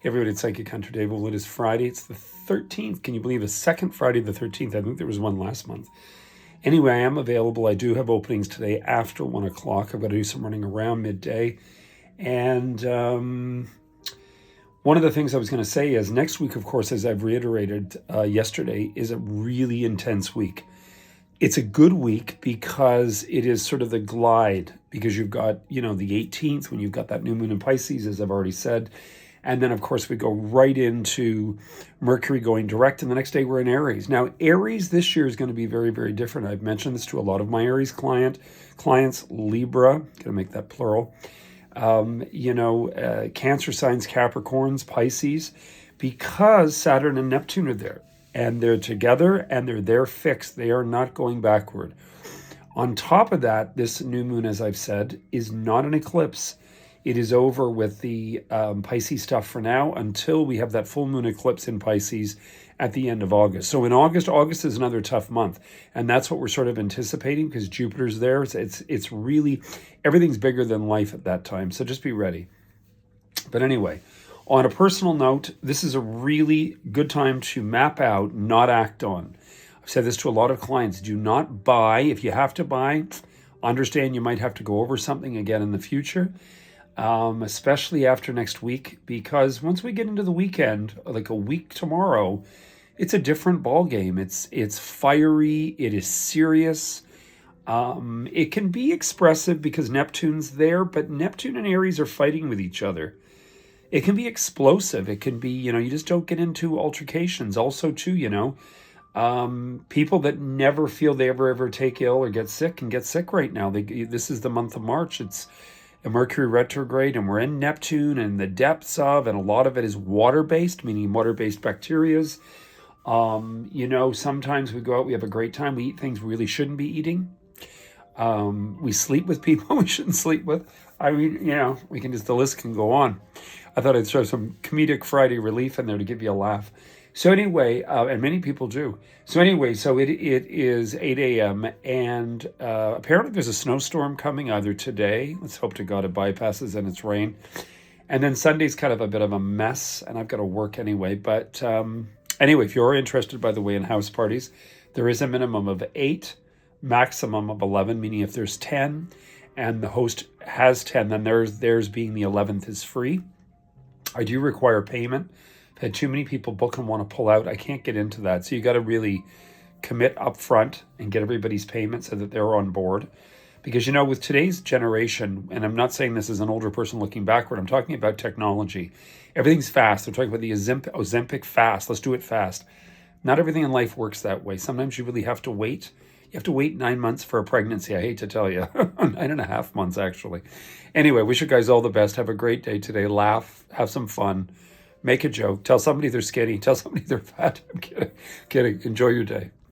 Everybody at Psychic Hunter Dave. Well, it is Friday. It's the 13th. Can you believe a second Friday the 13th? I think there was one last month. Anyway, I am available. I do have openings today after 1 o'clock. I've got to do some running around midday. And one of the things I was going to say is next week, of course, as I've reiterated yesterday, is a really intense week. It's a good week because it is sort of the glide, because you've got, the 18th when you've got that new moon in Pisces, as I've already said. And then, of course, we go right into Mercury going direct, and the next day we're in Aries. Now, Aries this year is going to be very, very different. I've mentioned this to a lot of my Aries clients, Libra, going to make that plural, Cancer signs, Capricorns, Pisces, because Saturn and Neptune are there. And they're together, and they're there fixed. They are not going backward. On top of that, this new moon, as I've said, is not an eclipse. It is over with the Pisces stuff for now until we have that full moon eclipse in Pisces at the end of August. So in August is another tough month. And that's what we're sort of anticipating because Jupiter's there. It's really, everything's bigger than life at that time. So just be ready. But anyway, on a personal note, this is a really good time to map out, not act on. I've said this to a lot of clients. Do not buy. If you have to buy, understand you might have to go over something again in the future. Especially after next week, because once we get into the weekend, like a week tomorrow, it's a different ball game. It's fiery. It is serious. It can be expressive because Neptune's there, but Neptune and Aries are fighting with each other. It can be explosive. It can be, you just don't get into altercations. Also, too, people that never feel they ever take ill or get sick can get sick right now. This is the month of March. It's a Mercury retrograde, and we're in Neptune and the depths of, and a lot of it is water-based, meaning water-based bacterias. Sometimes we go out, we have a great time, we eat things we really shouldn't be eating. We sleep with people we shouldn't sleep with. I mean, the list can go on. I thought I'd throw some comedic Friday relief in there to give you a laugh. So anyway, and many people do. So anyway, it is 8 a.m. and apparently there's a snowstorm coming either today. Let's hope to God it bypasses and it's rain. And then Sunday's kind of a bit of a mess, and I've got to work anyway. But anyway, if you're interested, by the way, in house parties, there is a minimum of 8, maximum of 11, meaning if there's 10 and the host has 10, then theirs being the 11th is free. I do require payment. I've had too many people book and want to pull out. I can't get into that. So you got to really commit up front and get everybody's payment so that they're on board. Because, with today's generation, and I'm not saying this as an older person looking backward, I'm talking about technology. Everything's fast. They're talking about the Ozempic fast. Let's do it fast. Not everything in life works that way. Sometimes you really have to wait. You have to wait 9 months for a pregnancy. I hate to tell you. 9.5 months, actually. Anyway, wish you guys all the best. Have a great day today. Laugh. Have some fun. Make a joke. Tell somebody they're skinny. Tell somebody they're fat. I'm kidding. Enjoy your day.